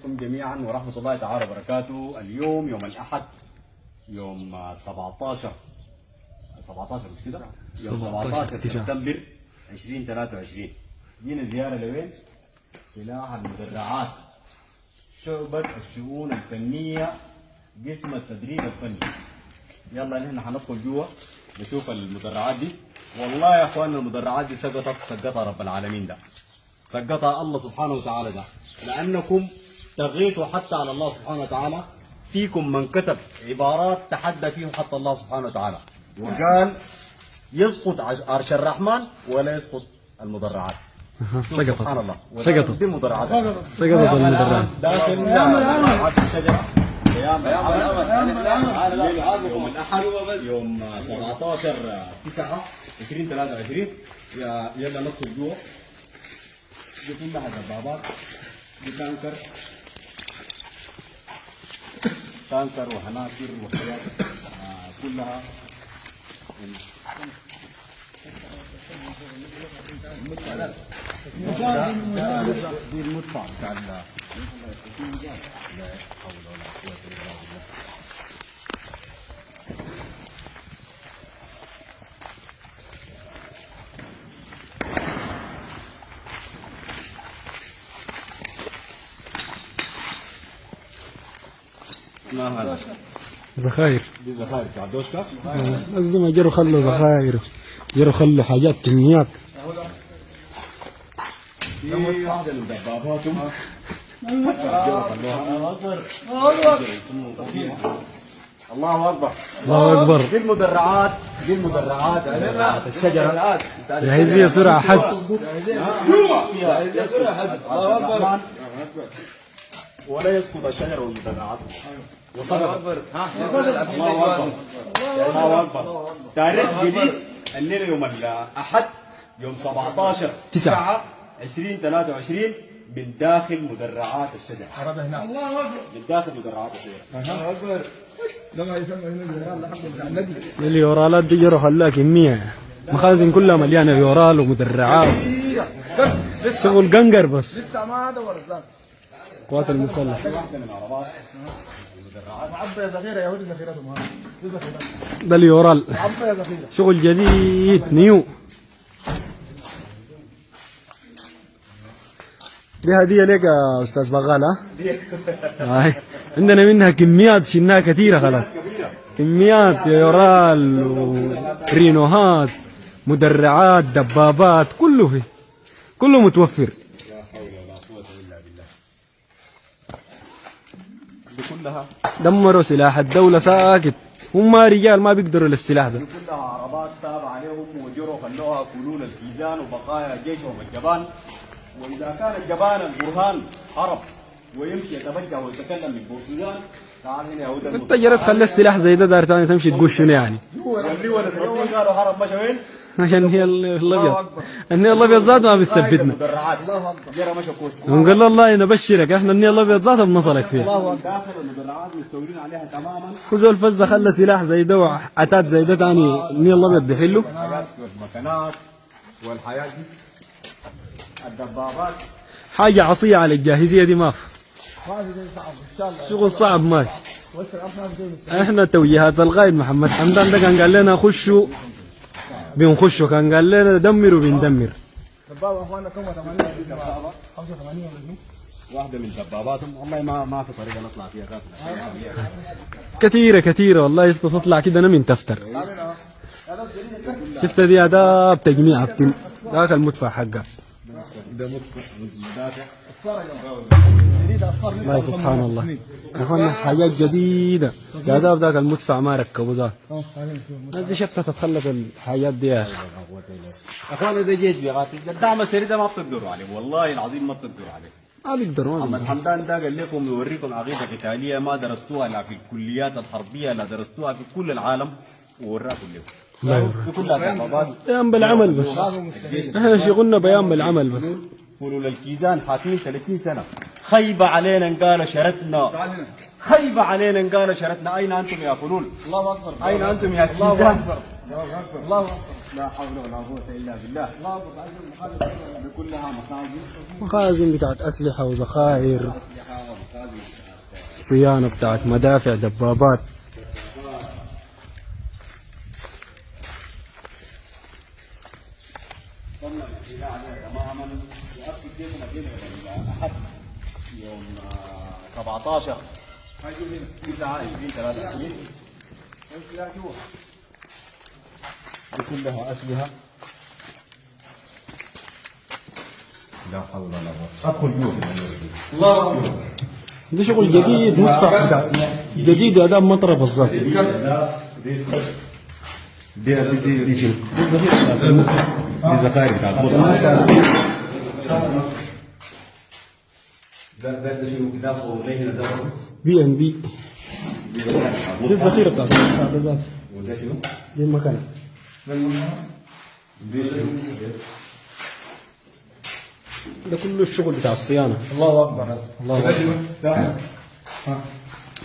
عليكم جميعا ورحمة الله تعالى وبركاته. اليوم يوم الأحد يوم 17 مش كده؟ يوم 17 سبتمبر 2023 جينا زيارة لوين؟ سلاح المدرعات، شعبة الشؤون الفنية، قسم التدريب الفني. يلا نحن حندخل جوا نشوف المدرعات دي. والله يا اخواننا المدرعات دي سقطها رب العالمين، ده سقطها الله سبحانه وتعالى، ده لأنكم طغيتوا حتى على الله سبحانه وتعالى. فيكم من كتب عبارات تحدى فيه حتى الله سبحانه وتعالى وقال يسقط عرش الرحمن ولا يسقط المدرعات. سبحان الله، سقطت دي المدرعات، سقطت المدرعات داخل مدرعات الشجرة يوم الأحد يوم 17/9/2023. يلا ندخل جوا. دي كلها دبابات، دي تانكر وحناكر وحاجات كلها. دي المدفع بتاع لا حول ولا قوة إلا بالله. ما هذا؟ ذخاير. دي ذخاير بتاع دوشكا. بس دي ما جروا خلوا ذخاير، جروا خلوا حاجات كميات. دي واحدة من دباباتهم. الله أكبر، الله أكبر. دي المدرعات الشجرة جاهزية سرعة حزم. الله أكبر. ولا يسقط الشجر والمدرعات. الله أكبر، الله أكبر. تاريخ جديد الليلة يوم الأحد يوم 17/9/2023 من داخل مدرعات الشجر. الله أكبر، من داخل مدرعات الشجر. الله أكبر. اليورالات دي جروا خلاها كمية، مخازن كلها مليانة يورال ومدرعات، شغل قنقر بس. لسه ما هذا ورزاق قوات المسلحة. واحدة من عربات المدرعات. معبى ذخيره يا ولد، ذخيرتهم هذه ده اليورال معبى ذخيره. شغل جديد نيو. دي هدية ليك يا أستاذ بغال. ها؟ عندنا منها كميات شلناها كثيرة خلاص، كميات يورال ورينوهات مدرعات دبابات، كله فيه، كله متوفر. لا حول ولا قوة إلا بالله. دي كلها دمروا سلاح الدولة ساكت، هم رجال ما بيقدروا للسلاح ده. دي كلها عربات تابع عليهم وجروا خلوها فلول الكيزان وبقايا جيشهم الجبان. وإذا كان الجبان البرهان هرب ويمشي يتوجه ويتكلم بالبرتغال، تعال هنا يا هدى. انت جرت خلي السلاح زي ده دار تاني تمشي تقول شنو يعني؟ واللي ولا سبتين قالوا هرب مشى وين؟ عشان هي الابيض، النيل الابيض ذاته ما بيثبتنا. مدرعات جرى مشى كوست. ونقول له الله نبشرك احنا النيل الابيض ذاته بنصلك فيه. داخل المدرعات مستولين عليها تماما. كل فزة خلى سلاح زي ده وعتاد زي ده تاني النيل الابيض بيحله. حاجات والمكانات والحياة دي الدبابات. حاجة عصية على الجاهزية دي ماف، شغل صعب ماشي. احنا توجيهات القائد محمد حمدان ده كان قال لنا خشوا بنخشوا، كان قال لنا دمروا بندمر. دبابه اخواننا كم 85 واحدة من دباباتهم والله ما في طريقة نطلع فيها كثيرة والله تطلع كده نمين تفتر. شفت دي أداة تجميع بتم ذاك المدفع حقه. ده مدافع. الله سبحان الله يا اخوانا، حاجات جديدة قادة ذاك المدفع ما ركبوا ذاك. الناس دي شتى تتخلف الحاجات دي يا اخي. اخوانا ده جيش بيغاتي الدعم السري ده ما بتقدروا عليه، والله العظيم ما بتقدروا عليه. ما بيقدروا محمد حمدان ده قال لكم يوريكم عقيدة قتالية ما درستوها لا في الكليات الحربية لا درستوها في كل العالم، ووراكم لكم. دي كلها دبابات بيان بالعمل بس، احنا شغلنا بيان بالعمل بس. فلول الكيزان حاكمين 30 سنة. خيب علينا قال شرتنا، خيب علينا قال شرتنا. أين أنتم يا فلول؟ الله اكبر. أين أنتم يا كيزان؟ الله اكبر. الله اكبر. لا حول ولا قوة إلا بالله. الله أكبر. كلها مخازن مخازن بتاعت أسلحة وذخائر صيانة بتاعت مدافع دبابات. وصلنا الإذاعة عليها تماما وأكد لكم مدينة الأحد يوم 17 9 20 23 دي كلها أسلحة. لا حول ولا قوة. أدخل جوه الله أكبر. ده شغل جديد مدفع جديد أداء مطرة بالظبط. دي شنو؟ دي ذخائر بتاعت ده شنو كده صور ليه هنا ده بي ان بي. دي الذخيرة بتاعت ده ذات. وده شنو؟ دي المكان. دي شنو؟ ده كله الشغل بتاع الصيانة. الله اكبر. الله أكبر.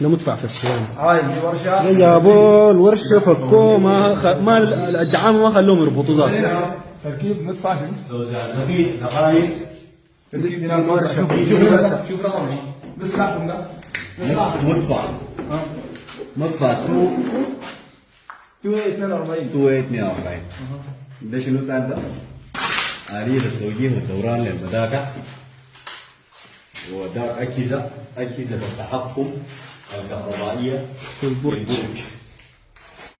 ده مدفع في الصيانة. هاي دي ورشه. جابوا الورشة فكوه ما الدعامة ما خلوهم يربطوا ذات. تركيب مدفع شنو؟ نقيب نقايب تركيب هنا الورشه. شوف رقمه بس لكم ده مدفع 242 242 ده شنو بتاع ده؟ آلية التوجيه والدوران للمدافع وده أجهزة التحكم الكهربائية في البرج.